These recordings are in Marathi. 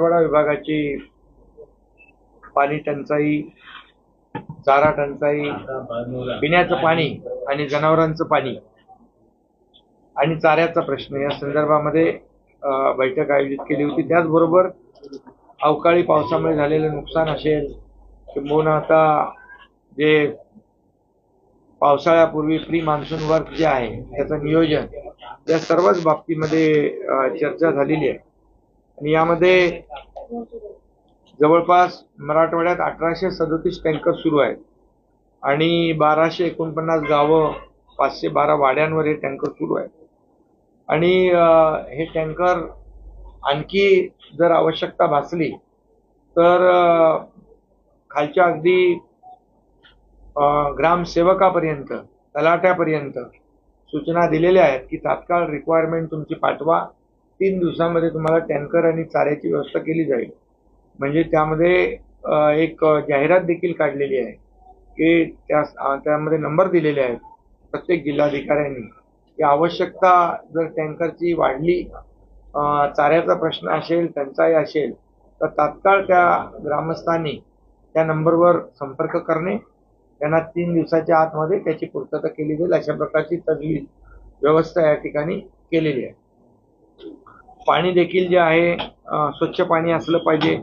मराठवाडा विभागाची पाणी टंचाई, चारा टंचाई, पिण्याचं पाणी आणि जनावरांचं पाणी आणि चाऱ्याचा प्रश्न या संदर्भामध्ये बैठक आयोजित केली होती। त्याचबरोबर अवकाळी पावसामुळे झालेलं नुकसान असेल किंवा आता जे पावसाळ्यापूर्वी प्री मान्सून वर्क जे आहे त्याचं नियोजन या सर्वच बाबतीमध्ये चर्चा झालेली आहे आणि यामध्ये जवळपास मराठवाड्यात 1837 टँकर सुरू आहेत आणि 1249 गावं 512 वाड्यांवर हे टँकर सुरू आहेत आणि हे टँकर आणखी जर आवश्यकता भासली तर खालच्या अगदी ग्रामसेवकापर्यंत तलाट्यापर्यंत सूचना दिलेल्या आहेत की तात्काळ रिक्वायरमेंट तुमची पाठवा, 3 दिवसांमध्ये तुम्हाला टँकर आणि चाऱ्याची व्यवस्था केली जाईल। म्हणजे त्यामध्ये एक जाहिरात देखील काढलेली आहे की त्यामध्ये नंबर दिलेले आहेत प्रत्येक जिल्हाधिकाऱ्यांनी की आवश्यकता जर टँकरची वाढली, चाऱ्याचा प्रश्न असेल, टंचाई असेल तर तात्काळ त्या ग्रामस्थांनी त्या नंबरवर संपर्क करणे, त्यांना 3 दिवसाच्या आतमध्ये त्याची पूर्तता केली जाईल अशा प्रकारची तजवीज व्यवस्था या ठिकाणी केलेली आहे। पाणी देखील जे आहे स्वच्छ पाणी असलं पाहिजे,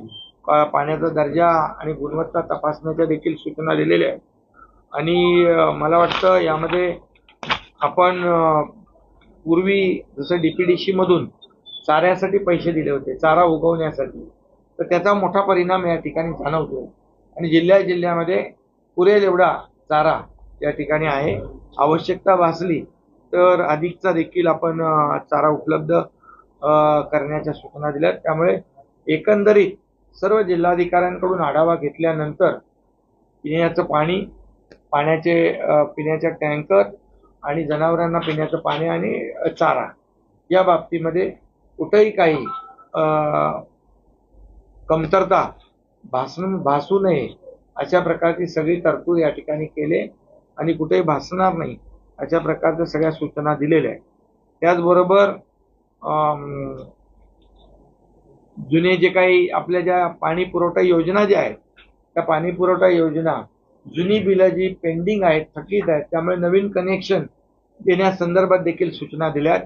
पाण्याचा दर्जा आणि गुणवत्ता तपासण्याच्या देखील सूचना दिलेल्या आहेत आणि मला वाटतं यामध्ये आपण पूर्वी जसं डीपीडीसी मधून चाऱ्यासाठी पैसे दिले होते, चारा उगवण्यासाठी, तर त्याचा मोठा परिणाम या ठिकाणी जाणवतो आणि जिल्ह्यामध्ये पुरेल एवढा चारा या ठिकाणी आहे। आवश्यकता भासली तर अधिकचा देखील आपण चारा उपलब्ध करण्याच्या सूचना दिल्या। त्यामुळे एकंदरीत सर्व जिल्हाधिकाऱ्यांकडून आढावा घेतल्यानंतर पिण्याचं पाणी, पिण्याच्या टँकर आणि जनावरांना पिण्याचं पाणी आणि चारा या बाबतीमध्ये कुठेही काही कमतरता भासू नये अशा प्रकारची सगळी तरतूद या ठिकाणी केले आणि कुठेही भासणार नाही अशा प्रकारच्या सगळ्या सूचना दिलेल्या आहेत। त्याचबरोबर जुने जे काही आपल्या ज्या पाणी पुरवठा योजना ज्या आहेत त्या पाणी पुरवठा योजना जुनी बिलं जी पेंडिंग आहेत, थकीत आहेत, त्यामुळे नवीन कनेक्शन देण्यासंदर्भात देखील सूचना दिल्यात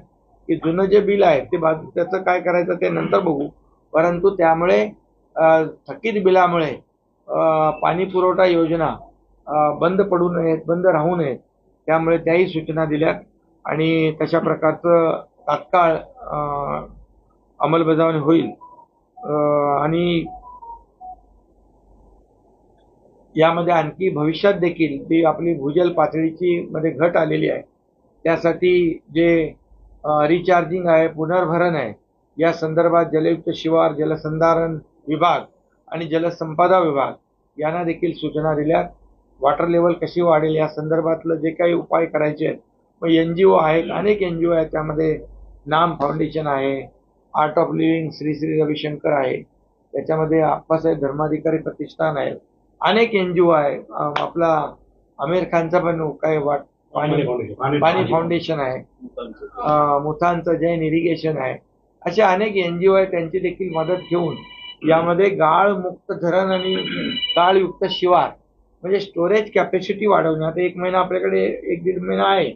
की जुनं जे बिल आहे ते त्याचं काय करायचं ते नंतर बघू, परंतु त्यामुळे थकीत बिलामुळे पाणी पुरवठा योजना बंद पडू नयेत, बंद राहू नयेत, त्यामुळे त्याही सूचना दिल्यात आणि तशा प्रकारचं तात्काळ अंमलबजावणी होईल आणि यामध्ये आणखी भविष्यात देखील ती आपली भूजल पातळीची मध्ये घट आलेली आहे त्यासाठी जे रिचार्जिंग आहे, पुनर्भरण आहे, या संदर्भात जलयुक्त शिवार, जलसंधारण विभाग आणि जलसंपदा विभाग यांना देखील सूचना दिल्यात। वॉटर लेवल कशी वाढेल या संदर्भातलं जे काही उपाय करायचे आहेत, मग NGO आहेत, अनेक NGO आहेत, त्यामध्ये नाम फाउंडेशन आहे, art of living Shri Shri Ravishankar आहे, त्याच्यामध्ये आप्पासाहेब धर्माधिकारी प्रतिष्ठान आहे, अनेक NGO आहे, आपला आमिर खानचा पण काय पाणी फाउंडेशन आहे, मुथांचं जैन इरिगेशन आहे, असे अनेक NGO आहेत, त्यांची देखील मदत घेऊन यामध्ये गाळ मुक्त धरण आणि गाळयुक्त शिवार म्हणजे स्टोरेज कॅपॅसिटी वाढवणे। आता 1 महिना आपल्याकडे 1-1.5 महिना आहे,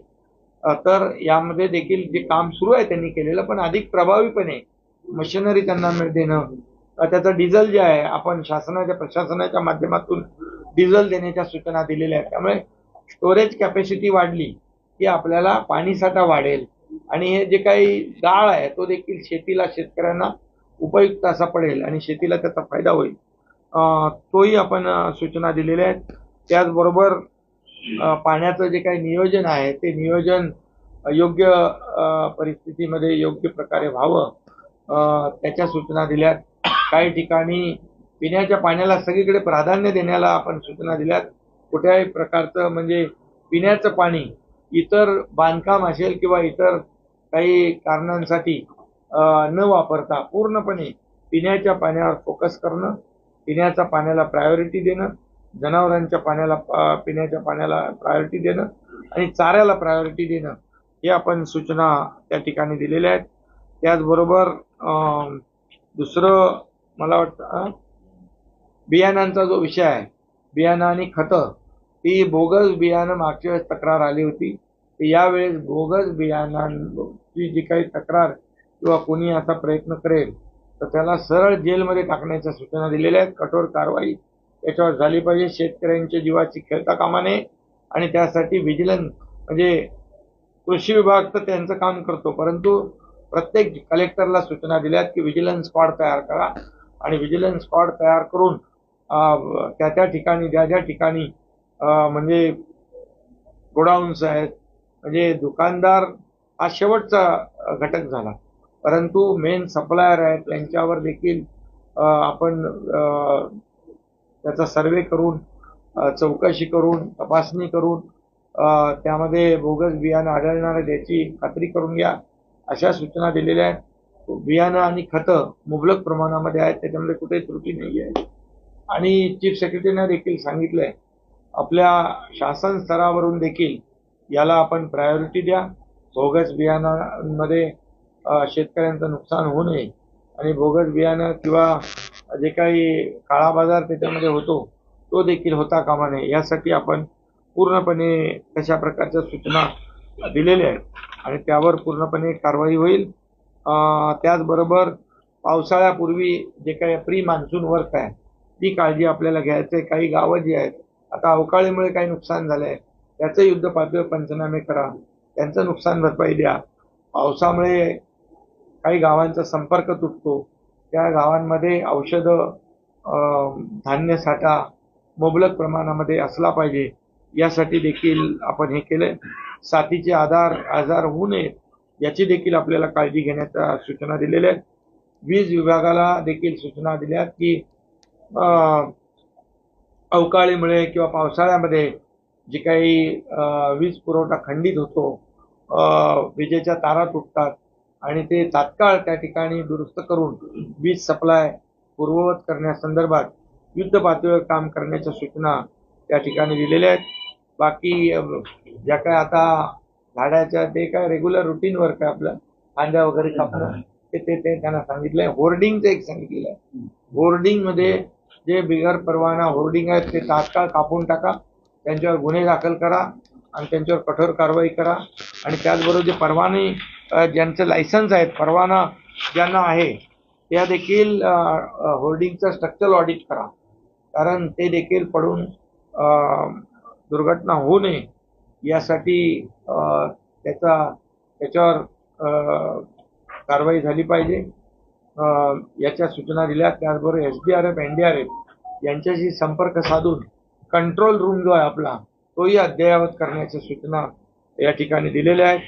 तर यामध्ये देखील जे काम सुरू आहे त्यांनी केलेलं, पण अधिक प्रभावीपणे मशिनरी त्यांना देणं, त्याचं डिझेल जे आहे आपण प्रशासनाच्या माध्यमातून डिझेल देण्याच्या सूचना दिलेल्या आहेत। त्यामुळे स्टोरेज कॅपॅसिटी वाढली की आपल्याला पाणीसाठा वाढेल आणि हे जे काही गाळ आहे तो देखील शेतकऱ्यांना उपयुक्त असा पडेल आणि शेतीला त्याचा फायदा होईल, तोही आपण सूचना दिलेल्या आहेत। त्याचबरोबर पाण्याचं जे काही नियोजन आहे ते नियोजन योग्य परिस्थितीमध्ये योग्य प्रकारे व्हावं, त्याच्या सूचना दिल्यात। काही ठिकाणी पिण्याच्या पाण्याला सगळीकडे प्राधान्य देण्याला आपण सूचना दिल्यात। कुठल्याही प्रकारचं म्हणजे पिण्याचं पाणी इतर बांधकाम असेल किंवा इतर काही कारणांसाठी न वापरता पूर्णपणे पिण्याच्या पाण्यावर फोकस करणं, पिण्याच्या पाण्याला प्रायोरिटी देणं, जनावरांच्या पिण्याच्या पाण्याला प्रायोरिटी देणं आणि चाऱ्याला प्रायोरिटी देणं, हे आपण सूचना त्या ठिकाणी दिलेल्या आहेत। त्याचबरोबर दुसरं मला वाटतं बियाणांचा जो विषय आहे, बियाणं आणि खतं, ती बोगस बियाणं मागच्या वेळेस तक्रार आली होती. यावेळेस बोगस बियाणांची जी काही तक्रार किंवा कोणी असा प्रयत्न करेल तर त्याला सरळ जेलमध्ये टाकण्याच्या सूचना दिलेल्या आहेत. कठोर कारवाई याच्यावर झाली पाहिजे. शेतकऱ्यांच्या जीवाची खेळता कामा नये आणि त्यासाठी व्हिजिलन्स म्हणजे कृषी विभाग तर त्यांचं काम करतो, परंतु प्रत्येक कलेक्टरला सूचना दिल्यात की व्हिजिलन्स स्क्वॉड तयार करा आणि व्हिजिलन्स स्क्वॉड तयार करून त्या ठिकाणी ज्या ठिकाणी म्हणजे गोडाऊन्स आहेत, म्हणजे दुकानदार हा शेवटचा घटक झाला, परंतु मेन सप्लायर आहेत त्यांच्यावर देखील आपण त्याचा सर्वे करून चौकशी करून तपासणी करून त्यामध्ये बोगस बियाणं आढळणार त्याची खात्री करून घ्या, अशा सूचना दिलेल्या आहेत. बियाणं आणि खतं मुबलक प्रमाणामध्ये आहेत, त्याच्यामध्ये कुठेही त्रुटी नाही आहे. आणि चीफ सेक्रेटरीने देखील सांगितलंय आपल्या शासन स्तरावरून देखील याला आपण प्रायोरिटी द्या. बोगस बियाणांमध्ये शेतकऱ्यांचं नुकसान होऊ नये आणि बोगस बियाणं किंवा जे काही काळा बाजार त्याच्यामध्ये होतो तो देखील होता कामा नये, यासाठी आपण पूर्णपणे तशा प्रकारच्या सूचना दिलेल्या आहेत आणि त्यावर पूर्णपणे कारवाई होईल. त्याचबरोबर पावसाळ्यापूर्वी जे काही प्री मान्सून वर्क आहे ती काळजी आपल्याला घ्यायची आहे. काही गावं जी आहेत आता अवकाळीमुळे काही नुकसान झालंय त्याचं युद्ध पातळीवर पंचनामे करा, त्यांचं नुकसान भरपाई द्या. पावसामुळे काही गावांचा संपर्क तुटतो, त्या गावांमध्ये औषधं धान्य साठा मुबलक प्रमाणामध्ये असला पाहिजे, यासाठी देखील आपण हे केलंय. साथीचे आजार होऊ नयेत याची देखील आपल्याला काळजी घेण्याच्या सूचना दिलेल्या आहेत. वीज विभागाला देखील सूचना दिल्या की अवकाळीमुळे किंवा पावसाळ्यामध्ये जी काही वीज पुरवठा खंडित होतो, विजेच्या तारा तुटतात आणि ते तात्काळ त्या ठिकाणी दुरुस्त करून वीज सप्लाय पूर्ववत करण्यासंदर्भात युद्ध पातळीवर काम करण्याच्या सूचना त्या ठिकाणी दिलेल्या आहेत. बाकी ज्या काय आता झाडाच्या ते काय रेग्युलर रुटीन वर्क आहे आपलं, कांद्या वगैरे कापणं, ते त्यांना सांगितलंय. होर्डिंगचं एक सांगितलेलं आहे. होर्डिंगमध्ये जे बिगर परवाना होर्डिंग आहेत ते तात्काळ कापून टाका, त्यांच्यावर गुन्हे दाखल करा आणि त्यांच्यावर कठोर कारवाई करा. आणि त्याचबरोबर जे परवाने ज्यांचं लायसन्स आहेत, परवाना ज्यांना आहे, त्या देखील होर्डिंगचं स्ट्रक्चरल ऑडिट करा, कारण ते देखील पडून दुर्घटना होऊ नये यासाठी त्याच्यावर कारवाई झाली पाहिजे, याच्या सूचना दिल्या. त्याचबरोबर SDRF NDRF यांच्याशी संपर्क साधून कंट्रोल रूम जो आहे आपला तोही अद्ययावत करण्याच्या सूचना या ठिकाणी दिलेल्या आहेत.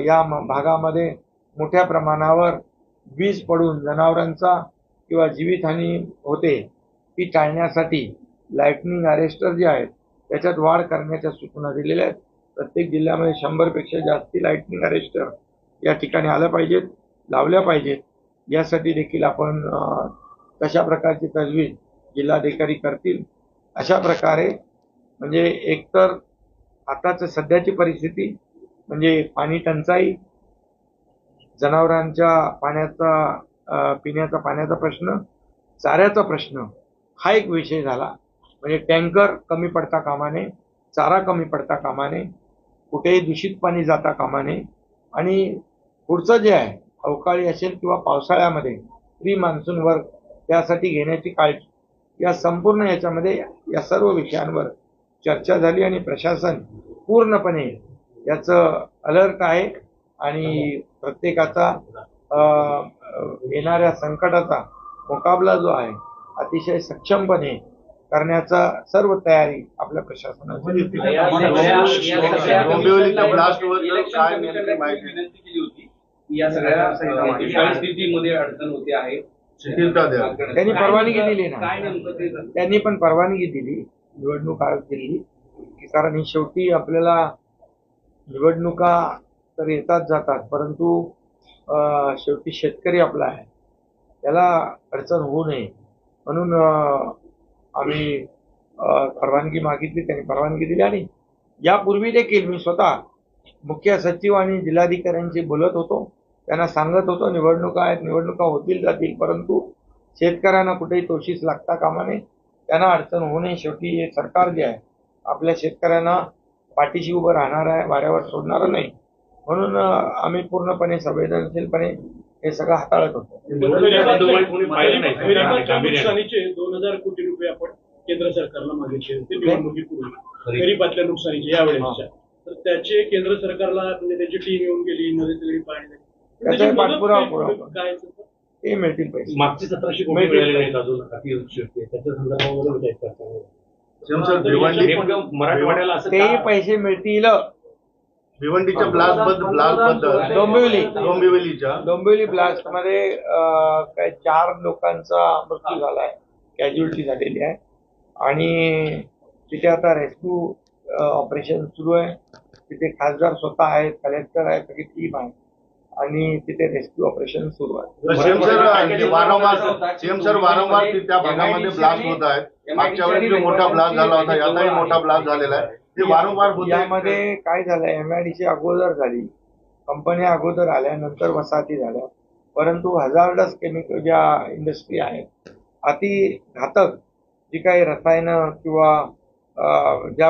या भागामध्ये मोठ्या प्रमाणावर वीज पडून जनावरांचा किंवा जीवितहानी होते, ती टाळण्यासाठी लाईटनिंग अरेस्टर जे आहेत त्याच्यात वाढ करण्याच्या सूचना दिलेल्या आहेत. प्रत्येक जिल्ह्यामध्ये 100 पेक्षा जास्ती लाईटनिंग अरेस्टर या ठिकाणी आल्या पाहिजेत, लावल्या पाहिजेत. यासाठी देखील आपण कशा प्रकारची तजवीज जिल्हाधिकारी करतील अशा प्रकारे, म्हणजे एकतर आताच सध्याची परिस्थिती म्हणजे पाणी टंचाई, जनावरांच्या पिण्याचा पाण्याचा प्रश्न, चाऱ्याचा प्रश्न हा एक विषय झाला. म्हणजे टँकर कमी पडता कामा नये, चारा कमी पडता कामा नये, कुठेही दूषित पाणी जाता कामा नये. आणि पुढचं जे आहे अवकाळी असेल किंवा पावसाळ्यामध्ये प्री मान्सून वर्क त्यासाठी घेण्याची काळजी, या संपूर्ण याच्यामध्ये या सर्व विषयांवर चर्चा झाली आणि प्रशासन पूर्णपणे याचं अलर्ट आहे आणि प्रत्येकाचा येणाऱ्या संकटाचा मुकाबला जो आहे अतिशय सक्षमपणे करण्याचा सर्व तयारी आपल्या प्रशासनाची दिसते. या सगळ्या परिस्थितीमध्ये अडचण होते आहे, त्यांनी परवानगी दिली ना, त्यांनी पण परवानगी दिली निवडणूक आयोग दिली की कारण ही शेवटी आपल्याला निवडणुका तर येतात जातात, परंतु शेवटी शेतकरी आपला आहे, त्याला अडचण होऊ नये म्हणून आम्ही परवानगी मागितली, त्यांनी परवानगी दिली. आणि यापूर्वी देखील मी स्वतः मुख्य सचिव आणि जिल्हाधिकाऱ्यांशी बोलत होतो, त्यांना सांगत होतो निवडणुका आहेत, निवडणुका होतील जातील, परंतु शेतकऱ्यांना कुठेही तोशीस लागता कामा नये, त्यांना अडचण होऊ नये. शेवटी हे सरकार जे आहे आपल्या शेतकऱ्यांना पाठीशी उभं राहणार आहे, वाऱ्यावर सोडणार नाही. म्हणून आम्ही पूर्णपणे संवेदनशीलपणे हे सगळं हाताळत होतो. गरीबाच्या नुकसानीचे 2000 कोटी रुपये आपण केंद्र सरकारला मागितले होते निवडणुकीपूर्वी, गरीबातल्या नुकसानीचे यावेळेसच्या. तर त्याचे केंद्र सरकारला म्हणजे त्याची टीम येऊन गेली, मदत सगळी पाहणी झाली. त्याचा पाठपुरावा काय ते मिळतील पैसे. मागचे 1700 कोटी मिळाले नाहीत अजून त्याच्या संदर्भामध्ये मराठवाड्याला असं तेही पैसे मिळतील. भिवंडीच्या ब्लास्ट डोंबिवली ब्लास्ट मध्ये काय 4 लोकांचा मृत्यू झाला आहे, कॅज्युअल्टी झालेली आहे. आणि तिथे आता रेस्क्यू ऑपरेशन सुरू आहे. तिथे खासदार स्वतः आहेत, कलेक्टर आहेत, सगळी टीम आहे आणि तिथे रेस्क्यू ऑपरेशन सुरू आहे. सीएम सर वारंवार त्या भागामध्ये ब्लास्ट होत आहेत. मागच्या वेळेस जो मोठा ब्लास्ट झाला होता, याचाही मोठा ब्लास्ट झालेला आहे. ते वारंवार होत. यामध्ये काय झालंय, MIDC अगोदर झाली, कंपन्या अगोदर आल्या, नंतर वसाहती झाल्या. परंतु हजार्डस केमिकल ज्या इंडस्ट्री आहेत, अति घातक जी काही रसायनं किंवा ज्या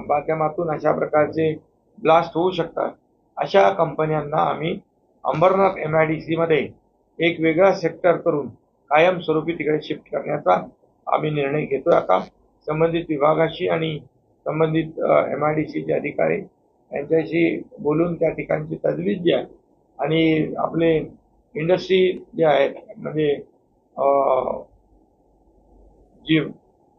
माध्यमातून अशा प्रकारचे ब्लास्ट होऊ शकतात, अशा कंपन्यांना आम्ही अंबरनाथ MIDC मध्ये एक वेगळा सेक्टर करून कायमस्वरूपी तिकडे शिफ्ट करण्याचा आम्ही निर्णय घेतोय. आता संबंधित विभागाशी आणि संबंधित MIDCचे अधिकारी यांच्याशी बोलून त्या ठिकाणची तजवीज जी आहे आणि आपले इंडस्ट्री जे आहेत म्हणजे जी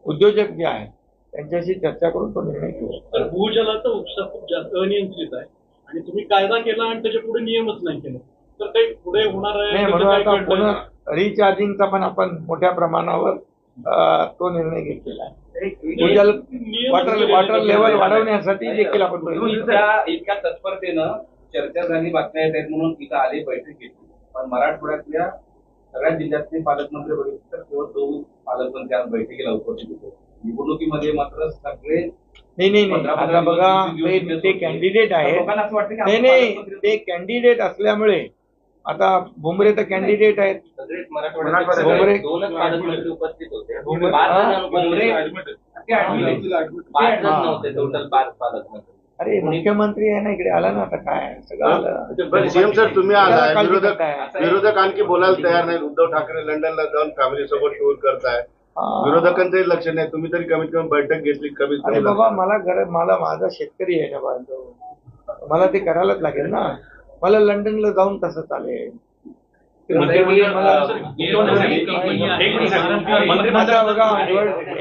उद्योजक जे आहेत त्यांच्याशी चर्चा करून तो निर्णय घेऊ. तर भूजलाचा उपसा खूप जास्त अनियंत्रित आहे आणि तुम्ही कायदा केला आणि त्याच्या पुढे नियमच नाही केला, तर काही पुढे होणार आहे. म्हणून आता पुन्हा रिचार्जिंगचा पण आपण मोठ्या प्रमाणावर तो निर्णय घेतलेला आहे. भूजल वॉटर लेवल वाढवण्यासाठी देखील आपण इतक्या तत्परतेनं चर्चा झाली, बातम्या येत आहेत म्हणून इथं आले, बैठक घेतली. पण मराठवाड्यातल्या सगळ्या जिल्ह्यातले पालकमंत्री बघितले तर केवळ 2 पालकमंत्री आज बैठकीला उपस्थित होते. निवडणुकीमध्ये मात्र सगळे नाही आता बघा ते कॅन्डिडेट आहेत. लोकांना असं वाटतं की नाही ते कॅन्डिडेट असल्यामुळे आता भुमरे तर कॅन्डिडेट आहेत. सगळेच मराठवाड्यात 2च पालकमंत्री उपस्थित होते. 5 जण नव्हते टोटल 5 पालकमंत्री. अरे मुख्यमंत्री आहे ना, इकडे आला ना, आता काय सगळं आलं. सीएम सर तुम्ही आलाय, विरोधक आणखी बोलायला तयार नाही. उद्धव ठाकरे लंडनला जाऊन फॅमिली सोबत टूर करताय, विरोधकांचंही लक्ष नाही. तुम्ही तरी कमीत कमी बैठक घेतली. अरे बाबा मला माझा शेतकरी आहे ना बांधव, मला ते करायलाच लागेल ना. मला लंडनला जाऊन कसं चालेल.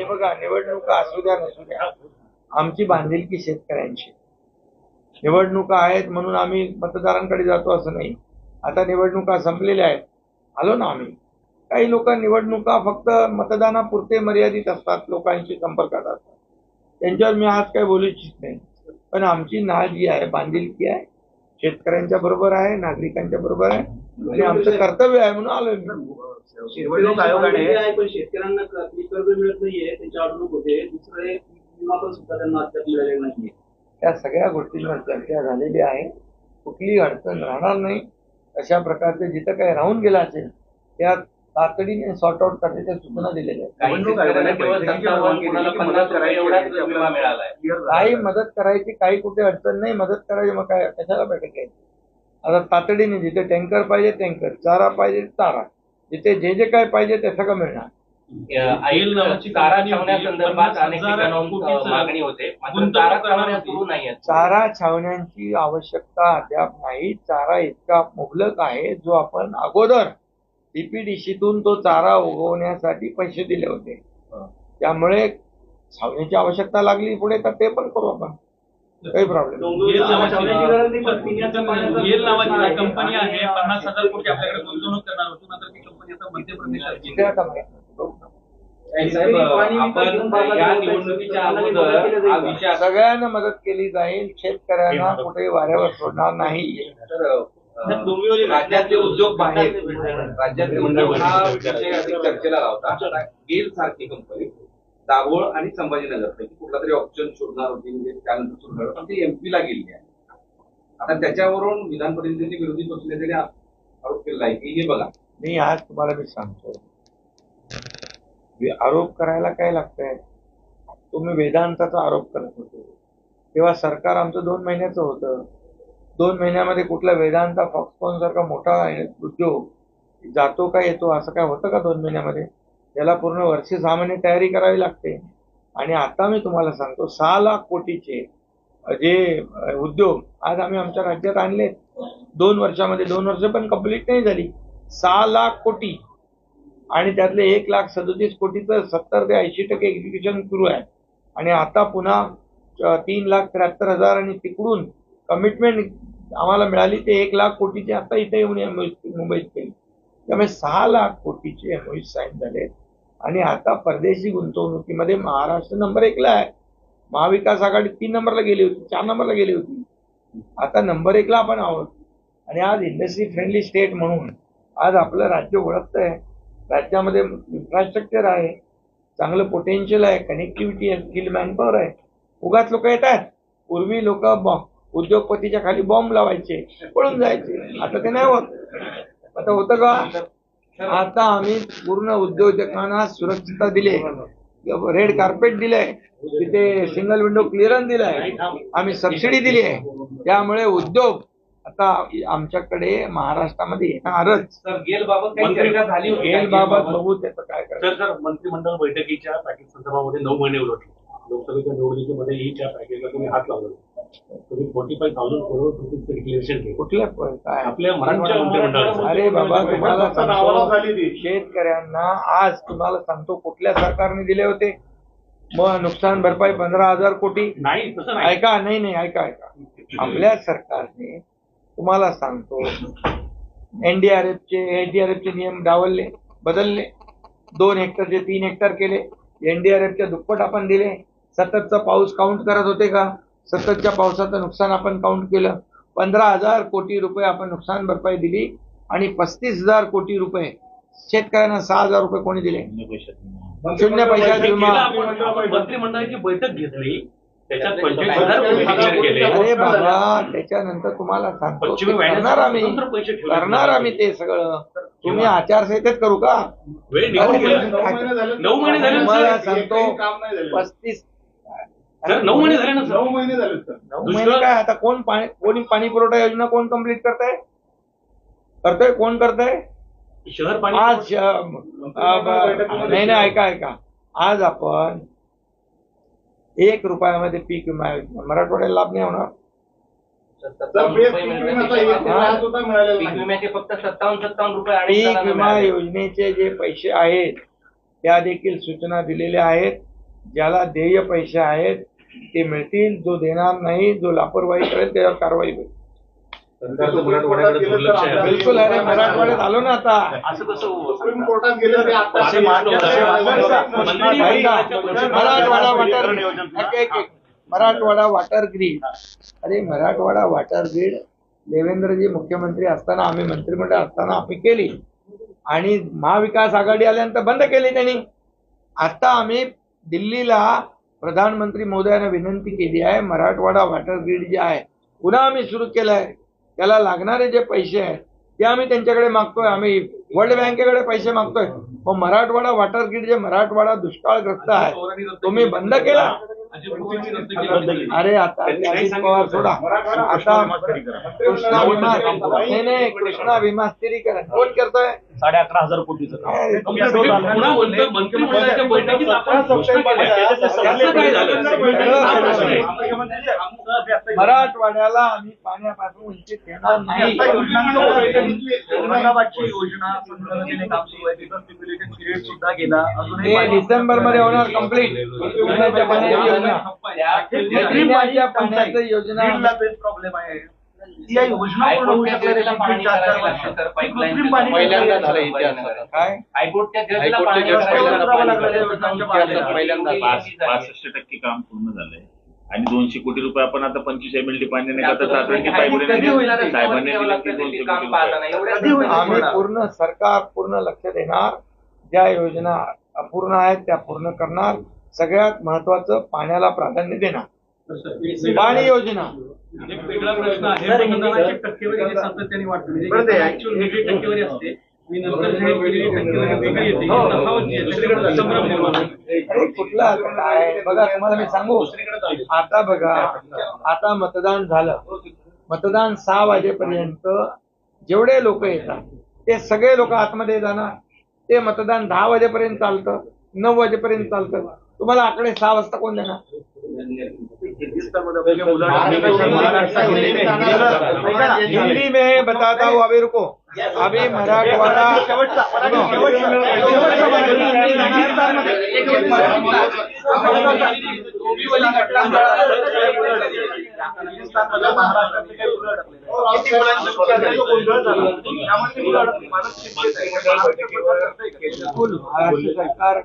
बघा निवडणुका असू द्या नसू द्या, आमची बांधिलकी शेतकऱ्यांची. निवडणुका आहेत म्हणून आम्ही मतदारांकडे जातो असं नाही. आता निवडणुका संपलेल्या आहेत, आलो ना आम्ही. काही लोक निवडणुका फक्त मतदानापुरते मर्यादित असतात, लोकांशी संपर्कात असतात, त्यांच्यावर मी आज काय बोलू इच्छित नाही. पण आमची नाळ जी आहे, बांधिलकी आहे, शेतकऱ्यांच्या बरोबर आहे, नागरिकांच्या बरोबर आहे आणि आमचं कर्तव्य आहे म्हणून आलोय. निवडणूक आयोगाने पण शेतकऱ्यांना कर्ज मिळत नाहीये, त्यांच्या अडवणूक होते. दुसरे विमा पण सुद्धा त्यांना अद्याप मिळालेले नाहीये. त्या सगळ्या गोष्टींवर चर्चा झालेली आहे. कुठलीही अडचण राहणार नाही. अशा प्रकारचे जिथं काही राहून गेला असेल त्या तातडीने सॉर्ट आउट करण्याच्या सूचना दिलेल्या आहेत. काही मदत करायची, काही कुठे अडचण नाही, मदत करायची, मग काय कशाला बैठक घ्यायची. आता तातडीने जिथे टँकर पाहिजे टँकर, चारा पाहिजे चारा, जिथे जे जे काय पाहिजे ते सगळं मिळणार. चारा छावण्यासंदर्भात अनेक ठिकाणाहून मागणी होते, मात्र चारा छावण्या सुरू नाहीये. चारा छावण्यांची आवश्यकता अद्याप नाही. चारा इतका मुबलक आहे जो आपण अगोदर DPDCतून तो चारा उगवण्यासाठी पैसे दिले होते. त्यामुळे छावणीची आवश्यकता लागली पुढे तर ते पण करू आपण, काही प्रॉब्लेम. येल नावाची कंपनी आहे, 50,000 कोटी आपल्याकडे गुंतवणूक करणार होती, मात्र ती कंपनी आता मध्य प्रदेशात. या निवडणुकीच्या अगोदर हा विषय सगळ्यांना मदत केली जाईल. शेतकऱ्यांना कुठे वाऱ्यावर सोडणार नाही. राज्यातले उद्योग बाहेर, राज्यातले उद्योग हा विषय चर्चेला लावता. गेल सारखी कंपनी दाभोळ आणि संभाजीनगर पैकी कुठला तरी ऑप्शन शोधणार होती, म्हणजे त्यानंतर सुरू झालं, पण ती MP ला गेली आहे. आता त्याच्यावरून विधान परिषदेचे विरोधी पक्षनेत्याने आरोप केला आहे की हे बघा, मी आज तुम्हाला मी सांगतो, आरोप करायला काय लागतंय? तुम्ही वेदांताचा आरोप करत होते तेव्हा सरकार आमचं 2 महिन्याचं होतं. 2 महिन्यामध्ये कुठला वेदांता फॉक्सकॉन सारखा मोठा उद्योग जातो का येतो असं काय होतं का 2 महिन्यामध्ये? त्याला पूर्ण वर्ष 6 महिने तयारी करावी लागते. आणि आता मी तुम्हाला सांगतो 6 लाख कोटीचे जे उद्योग आज आम्ही आमच्या राज्यात आणले 2 वर्षामध्ये. 2 वर्ष पण कंप्लीट नाही झाली. 6 लाख कोटी आणि त्यातले 1,37 कोटीचं 70 ते 80% एक्झिक्युशन सुरू आहे. आणि आता पुन्हा 3,73,000 आणि तिकडून कमिटमेंट आम्हाला मिळाली ते 1 लाख कोटीची आता इथे येऊन मुंबईत केली. त्यामुळे 6 लाख कोटीचे एमओयू साईन झाले. आणि आता परदेशी गुंतवणुकीमध्ये महाराष्ट्र नंबर 1 ला आहे. महाविकास आघाडी 3 नंबरला गेली होती, 4 नंबरला गेली होती. आता नंबर 1 ला आपण आहोत. आणि आज इंडस्ट्री फ्रेंडली स्टेट म्हणून आज आपलं राज्य ओळखतंय. राज्यामध्ये इन्फ्रास्ट्रक्चर आहे, चांगलं पोटेन्शियल आहे, कनेक्टिव्हिटी आहे, स्किल मॅनपॉवर आहे. उगाच लोक येतात. पूर्वी लोक उद्योगपतीच्या खाली बॉम्ब लावायचे, पळून जायचे. आता ते नाही होत. आता होतं का? आता आम्ही पूर्ण उद्योजकांना सुरक्षितता दिली, रेड कार्पेट दिलंय, तिथे सिंगल विंडो क्लिअरन्स दिलाय, आम्ही सबसिडी दिली आहे. त्यामुळे उद्योग आता आमच्याकडे महाराष्ट्रामध्ये येणारच. सर गेलबाबत काही चर्चा झाली होती? गेलबाबत बघू त्याचं काय तर करायचं. सर मंत्रिमंडळ बैठकीच्या पॅकेज संदर्भामध्ये 9 महिने उलटले. लोकसभेच्या निवडणुकीमध्ये त्या पॅकेजला तुम्ही हात लावला. तुम्ही 45,000 करोड रुपये डिक्लेरेशन केलं. कुठल्या काय आपल्या मराठवाडा मंत्रिमंडळाचं. अरे बाबा तुम्हाला सांगतो शेतकऱ्यांना आज तुम्हाला सांगतो कुठल्या सरकारने दिले होते मग नुकसान भरपाई 15,000 कोटी. नाही तसं नाही. ऐका नाही ऐका आपल्या सरकारने तुम्हाला सांगतो एनडीआरएफचे नियम डावलले, बदलले. 2 हेक्टरचे 3 हेक्टर केले. एनडीआरएफच्या दुप्पट आपण दिले. सततचा पाऊस काउंट करत होते का? सततच्या पावसाचं नुकसान आपण काउंट केलं. 15,000 कोटी रुपये आपण नुकसान भरपाई दिली. आणि 35,000 कोटी रुपये शेतकऱ्यांना 6,000 रुपये कोणी दिले? 0 पैशात विमा. आपण मंत्रिमंडळाची बैठक घेतली, त्याच्यात 45,000 कोटी डिक्लेअर केले. अरे बाबा त्याच्यानंतर तुम्हाला सांगतो करणार आम्ही ते सगळं. तुम्ही आचारसंहितेत करू का? वेळ निघून गेला. 9 महिने झाले. तुम्हाला सांगतो 35 9 महिने झाले ना. 9 महिने झाले सर. 9 महिने काय? आता कोणी पाणी पुरवठा योजना कोण कम्प्लीट करतंय? कोण करतंय? शहर पाणी. आज नाही ऐका आज आपण 1 रुपयामध्ये पीक विमा योजना मराठवाड्याला लाभ नाही होणार. पीक विम्याचे फक्त 57 रुपये. पीक विमा योजनेचे जे पैसे आहेत त्या देखील सूचना दिलेल्या आहेत. ज्याला देय पैसे आहेत ते मिळतील. जो देणार नाही, जो लापरवाही करेल त्याच्यावर कारवाई होईल. मराठवाड्याकडे दुर्लक्ष आहे. बिलकुल. अरे मराठवाड्यात आलो ना आता. असं कसं होऊ सुप्रीम कोर्टात गेलं ते आता मराठवाडा वॉटर ग्रीड. अरे मराठवाडा वॉटर ग्रीड देवेंद्रजी मुख्यमंत्री असताना आम्ही मंत्रिमंडळ असताना आम्ही केली आणि महाविकास आघाडी आल्यानंतर बंद केली त्यांनी. आता आम्ही दिल्लीला प्रधानमंत्री महोदयांना विनंती केली आहे मराठवाडा वॉटर ग्रीड जे आहे पुन्हा आम्ही सुरू केलं आहे. त्याला लागणारे जे पैसे आहेत ते आम्ही त्यांच्याकडे मागतोय. आम्ही वर्ल्ड बँकेकडे पैसे मागतोय. मग मराठवाडा वॉटर ग्रीड जे मराठवाडा दुष्काळग्रस्त आहे तुम्ही बंद केला. अरे आता अजित पवार सोडा. आता कृष्णा विमा नाही कृष्णा विमा स्थिरीकरण कोण करतोय? 11,500 कोटीचं मंत्रिमंडळाच्या बैठकीत मराठवाड्याला आम्ही पाण्यापासून वंचित ठेवणार नाही. ते डिसेंबर मध्ये होणार कम्प्लीट. पिण्याच्या पाण्याची योजना पिण्याच्या पाण्याची योजना प्रॉब्लेम आहे. या योजना पूर्ण होऊ शकल्या पाणी 4 वर्ष पहिल्यांदा झालं इतिहासात. काय हायकोर्टच्या जजला पहिल्यांदा 65% काम पूर्ण झालंय आणि 200 कोटी रुपये आपण आता 25 MLD पाणी नाही करता साहेबांनी आम्ही पूर्ण सरकार पूर्ण लक्ष देणार. ज्या योजना अपूर्ण आहेत त्या पूर्ण करणार. सगळ्यात महत्वाचं पाण्याला प्राधान्य देणार. पाणी योजना एक वेगळा प्रश्न आहे. टक्केवारी सातत्याने वाढते. म्हणजे ऍक्च्युअल टक्केवारी असते आणि नंतर जे वेगळी टक्केवारी वेगळी येते, ही तफावत जी आहे, त्याच्यामध्ये संभ्रम निर्माण होतो. अरे कुठला आता काय बघा, तुम्हाला मी सांगू, आता बघा, आता मतदान झालं, मतदान 6 वाजेपर्यंत जेवढे लोक येतात ते सगळे लोक आतमध्ये जाणार. ते मतदान 10 वाजेपर्यंत चालतं, 9 वाजेपर्यंत चालतं. तुम्हाला आकडे 6 वाजता कोण देणार? हिंदी में बताता हूँ, अभी रुको, अभी मराठवाड़ा बिलकुल महाराष्ट्र सरकार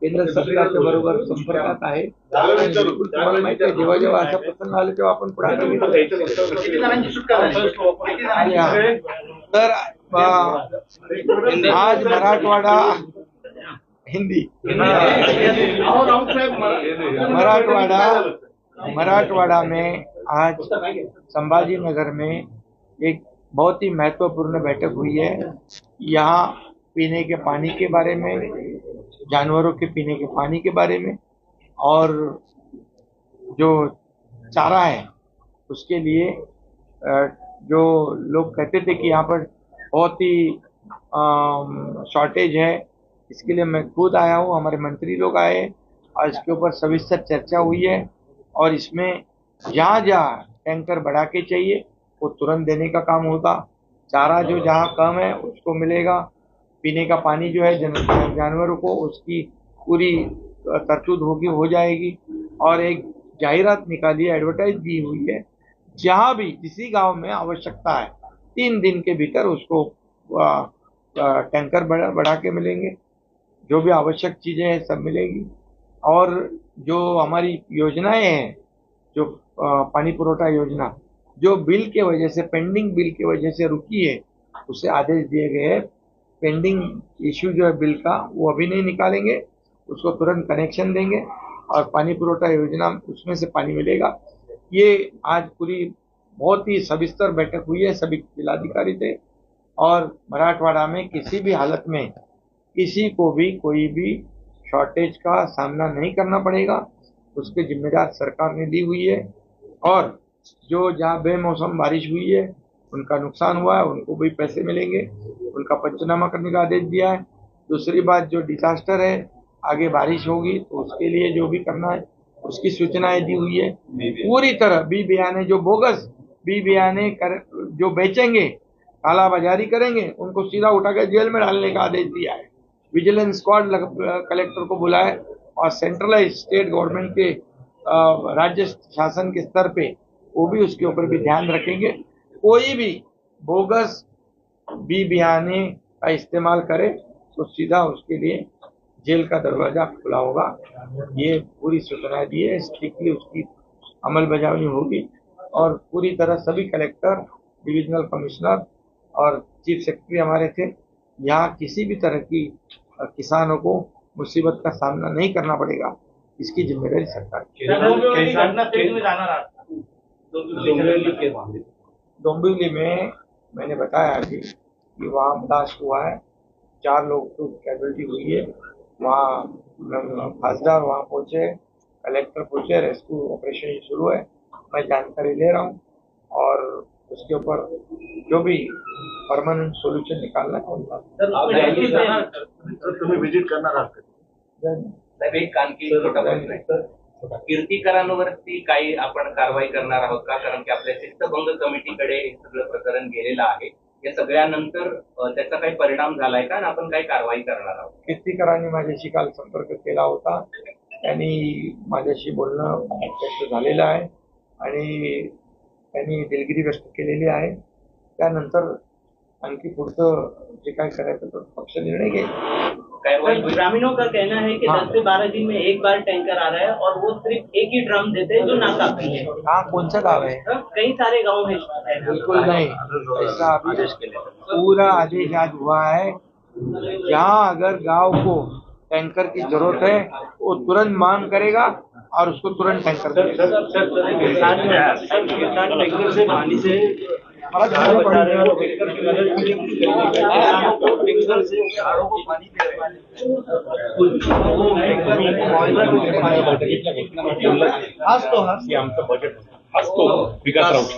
केंद्र सरकारच्या बरोबर संपर्कात आहे. आणि बिलकुल तुम्हाला माहिती आहे, जेव्हा जेव्हा असा प्रसंग आला तेव्हा आपण पुढाकार घेतो. तर आज मराठवाड़ा में आज संभाजी नगर में एक बहुत ही महत्वपूर्ण बैठक हुई है. यहाँ पीने के पानी के बारे में, जानवरों के पीने के पानी के बारे में, और जो चारा है उसके लिए जो लोग कहते थे कि यहाँ पर बहुत ही शॉर्टेज है, इसके लिए मैं खुद आया हूँ, हमारे मंत्री लोग आए और इसके ऊपर सविस्तर चर्चा हुई है. और इसमें जहाँ जहाँ टैंकर बढ़ा के चाहिए वो तुरंत देने का काम होगा. चारा जो जहाँ कम है उसको मिलेगा. पीने का पानी जो है जानवरों को उसकी पूरी तरतूद होगी, हो जाएगी. और एक जाहिरात निकाली है, एडवर्टाइज दी हुई है, जहाँ भी किसी गांव में आवश्यकता है 3 दिन के भीतर उसको टैंकर बढ़ा के मिलेंगे. जो भी आवश्यक चीजें हैं सब मिलेगी. और जो हमारी योजनाएं हैं, जो पानी पुरवठा योजना जो बिल के वजह से, पेंडिंग बिल की वजह से रुकी है, उसे आदेश दिए गए हैं. पेंडिंग इश्यू जो है बिल का वो अभी नहीं निकालेंगे, उसको तुरंत कनेक्शन देंगे और पानी पुरवठा योजना उसमें से पानी मिलेगा. ये आज पूरी बहुत ही सविस्तर बैठक हुई है, सभी जिलाधिकारी थे. और मराठवाड़ा में किसी भी हालत में किसी को भी कोई भी शॉर्टेज का सामना नहीं करना पड़ेगा. उसके जिम्मेदार सरकार ने ली हुई है. और जो जहाँ बेमौसम बारिश हुई है, उनका नुकसान हुआ है, उनको भी पैसे मिलेंगे, उनका पंचनामा करने का आदेश दिया है. दूसरी बात, जो डिजास्टर है, आगे बारिश होगी तो उसके लिए जो भी करना है उसकी सूचनाएं दी हुई है. पूरी तरह बी बयाने, जो बोगस बी बयाने जो बेचेंगे, कालाबाजारी करेंगे, उनको सीधा उठा कर जेल में डालने का आदेश दिया है. विजिलेंस स्क्वाड कलेक्टर को बुलाए और सेंट्रलाइज स्टेट गवर्नमेंट के राज्य शासन के स्तर पे वो भी उसके ऊपर भी ध्यान रखेंगे. कोई भी बोगस बी बयाने का इस्तेमाल करे तो सीधा उसके लिए जेल का दरवाजा खुला होगा. ये पूरी सूचना दी है, स्ट्रिक्टली उसकी अमल बजावनी होगी. और पूरी तरह सभी कलेक्टर, डिविजनल कमिश्नर और चीफ सेक्रेटरी हमारे थे. यहाँ किसी भी तरह की किसानों को मुसीबत का सामना नहीं करना पड़ेगा, इसकी जिम्मेदारी सरकार की. डोंबिवली में मैंने बताया अभी कि वहाँ ब्लास्ट हुआ है, 4 लोग तो कैजुअल्टी हुई है. वहाँ खासदार वहाँ पहुँचे, कलेक्टर पहुँचे, रेस्क्यू ऑपरेशन शुरू है. मैं जानकारी ले रहा हूँ और उसके ऊपर जो भी परमानेंट सोल्यूशन निकालना है. तुम्ही विजिट करणार आहात? साहेब, एक आणखी छोटा प्रश्न आहे. कीर्तिकरांवरती काही आपण कारवाई करणार आहोत का? कारण की आपल्या शिस्तभंग कमिटीकडे हे सगळं प्रकरण गेलेलं आहे. या सगळ्यानंतर त्याचा काही परिणाम झालाय का आणि आपण काही कारवाई करणार आहोत? कीर्तिकरांनी माझ्याशी काल संपर्क केला होता. त्यांनी माझ्याशी बोलणं व्यक्त झालेलं आहे आणि त्यांनी दिलगिरी व्यक्त केलेली आहे. त्यानंतर आणखी पुढचं जे काय करायचं तो पक्ष निर्णय घेईल. ग्रामीणों का कहना है कि 10 से 12 दिन में एक बार टैंकर आ रहा है और वो सिर्फ एक ही ड्रम देते हैं जो नाकाफी है. हाँ, कौन सा गाँव है? कई सारे गाँव है. बिल्कुल नहीं, ऐसा अभी पूरा आदेश आज हुआ है. जहाँ अगर गांव को टैंकर की जरूरत है वो तुरंत मांग करेगा और उसको तुरंत टैंकर देगा. किसान टैंकर से पानी से की आमचं बजेट असतो विकास राऊत